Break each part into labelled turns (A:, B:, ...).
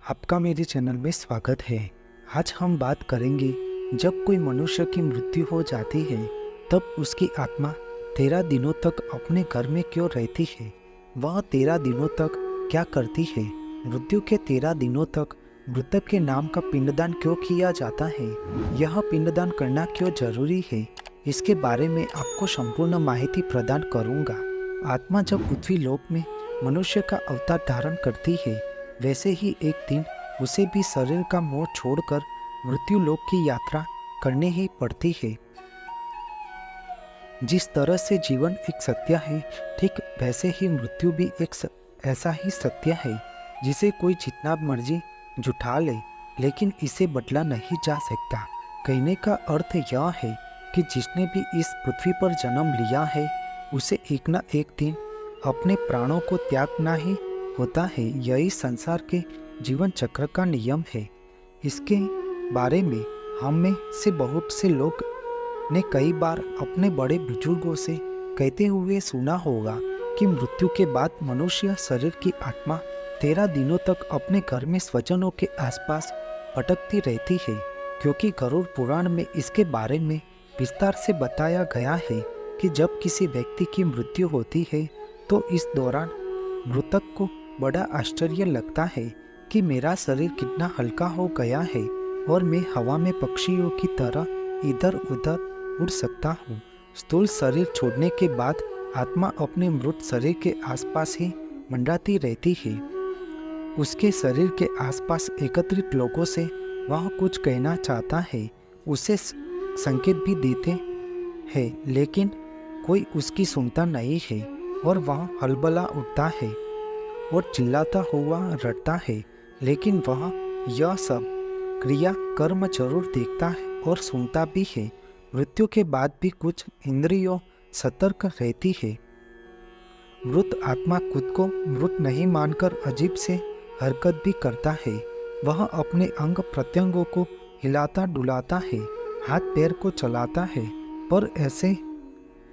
A: आपका मेरे चैनल में स्वागत है। आज हम बात करेंगे, जब कोई मनुष्य की मृत्यु हो जाती है तब उसकी आत्मा 13 दिनों तक अपने घर में क्यों रहती है, वह 13 दिनों तक क्या करती है, मृत्यु के 13 दिनों तक मृतक के नाम का पिंडदान क्यों किया जाता है, यह पिंडदान करना क्यों जरूरी है, इसके बारे में आपको संपूर्ण माहिती प्रदान करूंगा। आत्मा जब पृथ्वी लोक में मनुष्य का अवतार धारण करती है, वैसे ही एक दिन उसे भी शरीर का मोह छोड़कर मृत्यु लोक की यात्रा करनी ही पड़ती है। जिस तरह से जीवन एक सत्य है, ठीक वैसे ही मृत्यु भी एक ऐसा ही सत्य है जिसे कोई जितना मर्जी जुटा ले, लेकिन इसे बदला नहीं जा सकता। कहने का अर्थ यह है कि जिसने भी इस पृथ्वी पर जन्म लिया है, उसे एक न एक दिन अपने प्राणों को त्यागना ही होता है। यही संसार के जीवन चक्र का नियम है। इसके बारे में हम में से बहुत से लोग ने कई बार अपने बड़े बुजुर्गों से कहते हुए सुना होगा कि मृत्यु के बाद मनुष्य शरीर की आत्मा 13 दिनों तक अपने घर में स्वजनों के आसपास भटकती रहती है, क्योंकि गरुड़ पुराण में इसके बारे में विस्तार से बताया गया है कि जब किसी व्यक्ति की मृत्यु होती है तो इस दौरान मृतक को बड़ा आश्चर्य लगता है कि मेरा शरीर कितना हल्का हो गया है और मैं हवा में पक्षियों की तरह इधर उधर उड़ सकता हूँ। स्थूल शरीर छोड़ने के बाद आत्मा अपने मृत शरीर के आसपास ही मंडराती रहती है। उसके शरीर के आसपास एकत्रित लोगों से वह कुछ कहना चाहता है, उसे संकेत भी देते हैं, लेकिन कोई उसकी सुनता नहीं है और वह हलबला उठता है और चिल्लाता हुआ रटता है, लेकिन वह यह सब क्रिया कर्म जरूर देखता है और सुनता भी है। मृत्यु के बाद भी कुछ इंद्रियों सतर्क रहती है। मृत आत्मा खुद को मृत नहीं मानकर अजीब से हरकत भी करता है। वह अपने अंग प्रत्यंगों को हिलाता डुलाता है, हाथ पैर को चलाता है, पर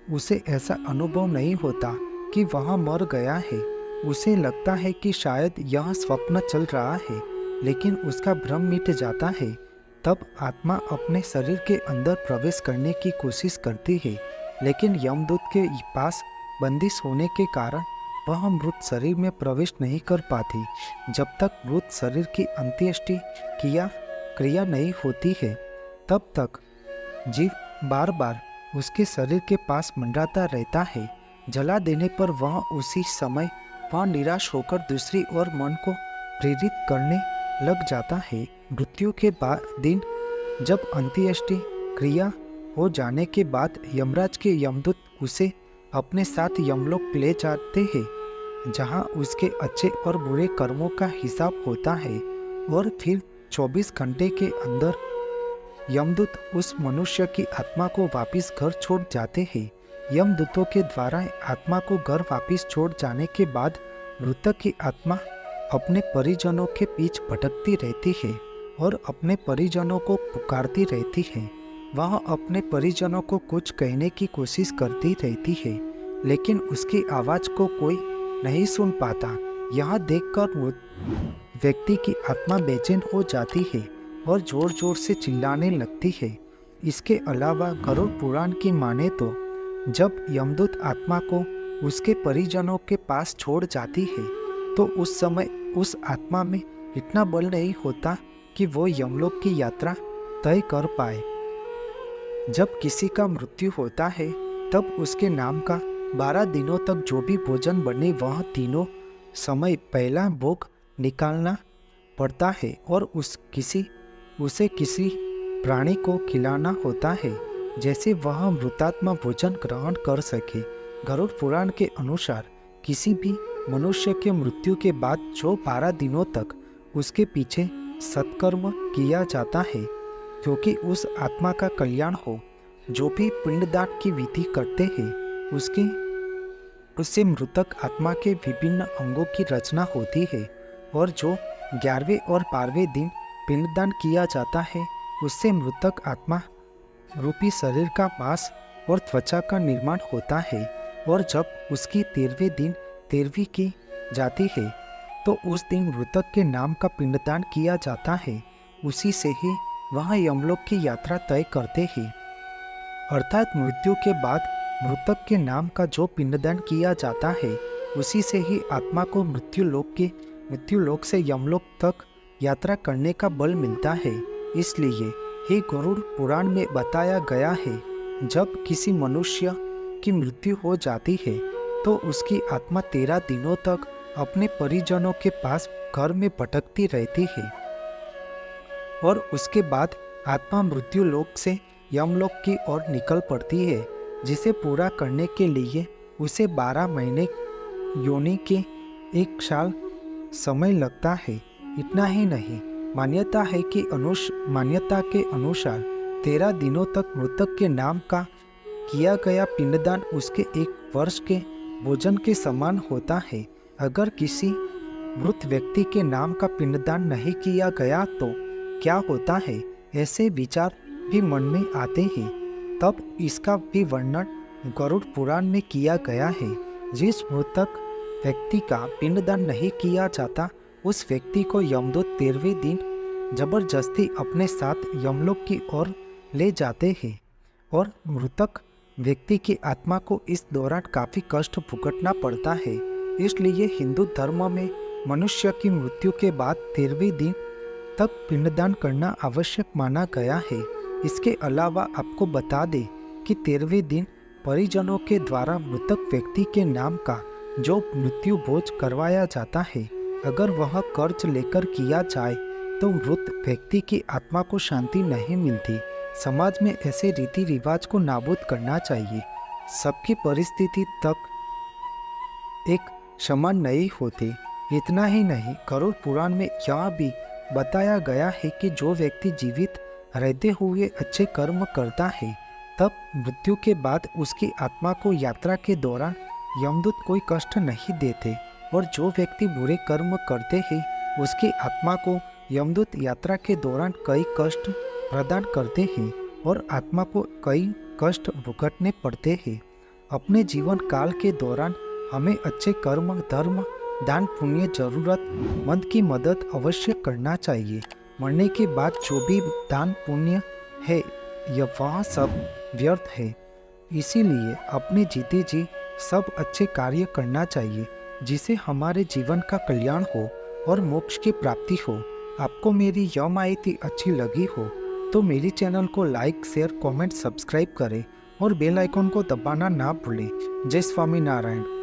A: उसे ऐसा अनुभव नहीं होता कि वह मर गया है। उसे लगता है कि शायद यह स्वप्न चल रहा है, लेकिन उसका भ्रम मिट जाता है। तब आत्मा अपने शरीर के अंदर प्रवेश करने की कोशिश करती है, लेकिन यमदूत के पास बंदिश होने के कारण वह मृत शरीर में प्रवेश नहीं कर पाती। जब तक मृत शरीर की अंत्येष्टि क्रिया नहीं होती है, तब तक जीव बार बार उसके शरीर के पास मंडराता रहता है। जला देने पर वह उसी समय वह निराश होकर दूसरी ओर मन को प्रेरित करने लग जाता है। मृत्यु के दिन जब अंत्येष्टि क्रिया हो जाने के बाद यमराज के यमदूत उसे अपने साथ यमलोक ले जाते हैं, जहां उसके अच्छे और बुरे कर्मों का हिसाब होता है, और फिर 24 घंटे के अंदर यमदूत उस मनुष्य की आत्मा को वापस घर छोड़ जाते हैं। यमदूतों के द्वारा आत्मा को घर वापस छोड़ जाने के बाद मृतक की आत्मा अपने परिजनों के बीच भटकती रहती है और अपने परिजनों को पुकारती रहती है। वह अपने परिजनों को कुछ कहने की कोशिश करती रहती है, लेकिन उसकी आवाज़ को कोई नहीं सुन पाता। यह देखकर व्यक्ति की आत्मा बेचैन हो जाती है और जोर जोर से चिल्लाने लगती है। इसके अलावा गरुड़ पुराण की माने तो जब यमदूत आत्मा को उसके परिजनों के पास छोड़ जाती है, तो उस समय उस आत्मा में इतना बल नहीं होता कि वो यमलोक की यात्रा तय कर पाए। जब किसी का मृत्यु होता है, तब उसके नाम का 12 दिनों तक जो भी भोजन बने वह तीनों समय पहला भोग निकालना पड़ता है और उसे किसी प्राणी को खिलाना होता है, जैसे वह मृतात्मा भोजन ग्रहण कर सके। गरुड़ पुराण के अनुसार किसी भी मनुष्य के मृत्यु के बाद जो 12 दिनों तक उसके पीछे सत्कर्म किया जाता है, क्योंकि उस आत्मा का कल्याण हो। जो भी पिंडदान की विधि करते हैं, उससे मृतक आत्मा के विभिन्न अंगों की रचना होती है, और जो 11वें और 12वें दिन पिंडदान किया जाता है, उससे मृतक आत्मा रूपी शरीर का मांस और त्वचा का निर्माण होता है। और जब उसकी 13वें दिन 13वीं की जाती है, तो उस दिन मृतक के नाम का पिंडदान किया जाता है। उसी से ही वह यमलोक की यात्रा तय करते हैं। अर्थात मृत्यु के बाद मृतक के नाम का जो पिंडदान किया जाता है, उसी से ही आत्मा को मृत्युलोक से यमलोक तक यात्रा करने का बल मिलता है। इसलिए ही गरुड़ पुराण में बताया गया है, जब किसी मनुष्य की मृत्यु हो जाती है तो उसकी आत्मा 13 दिनों तक अपने परिजनों के पास घर में भटकती रहती है और उसके बाद आत्मा मृत्युलोक से यमलोक की ओर निकल पड़ती है, जिसे पूरा करने के लिए उसे 12 महीने योनि के 1 साल समय लगता है। इतना ही नहीं, मान्यता के अनुसार 13 दिनों तक मृतक के नाम का किया गया पिंडदान उसके 1 वर्ष के भोजन के समान होता है। अगर किसी मृत व्यक्ति के नाम का पिंडदान नहीं किया गया तो क्या होता है, ऐसे विचार भी मन में आते हैं। तब इसका भी वर्णन गरुड़ पुराण में किया गया है। जिस मृतक व्यक्ति का पिंडदान नहीं किया जाता, उस व्यक्ति को यमदूत 13वें दिन जबरदस्ती अपने साथ यमलोक की ओर ले जाते हैं और मृतक व्यक्ति की आत्मा को इस दौरान काफ़ी कष्ट भुगतना पड़ता है। इसलिए हिंदू धर्म में मनुष्य की मृत्यु के बाद 13वें दिन तक पिंडदान करना आवश्यक माना गया है। इसके अलावा आपको बता दें कि 13वें दिन परिजनों के द्वारा मृतक व्यक्ति के नाम का जो मृत्यु भोज करवाया जाता है, अगर वह कर्ज लेकर किया जाए तो मृत व्यक्ति की आत्मा को शांति नहीं मिलती। समाज में ऐसे रीति रिवाज को नाबूद करना चाहिए। सबकी परिस्थिति तक एक समान नहीं होती। इतना ही नहीं, गरुड़ पुराण में यह भी बताया गया है कि जो व्यक्ति जीवित रहते हुए अच्छे कर्म करता है, तब मृत्यु के बाद उसकी आत्मा को यात्रा के दौरान यमदूत कोई कष्ट नहीं देते, और जो व्यक्ति बुरे कर्म करते हैं उसकी आत्मा को यमदूत यात्रा के दौरान कई कष्ट प्रदान करते हैं और आत्मा को कई कष्ट भुगतने पड़ते हैं। अपने जीवन काल के दौरान हमें अच्छे कर्म, धर्म, दान, पुण्य, जरूरतमंद की मदद अवश्य करना चाहिए। मरने के बाद जो भी दान पुण्य है, यह वह सब व्यर्थ है। इसीलिए अपने जीते जी सब अच्छे कार्य करना चाहिए, जिससे हमारे जीवन का कल्याण हो और मोक्ष की प्राप्ति हो। आपको मेरी यह माहिती अच्छी लगी हो तो मेरी चैनल को लाइक, शेयर, कमेंट, सब्सक्राइब करें और बेल आइकन को दबाना ना भूलें। जय स्वामीनारायण।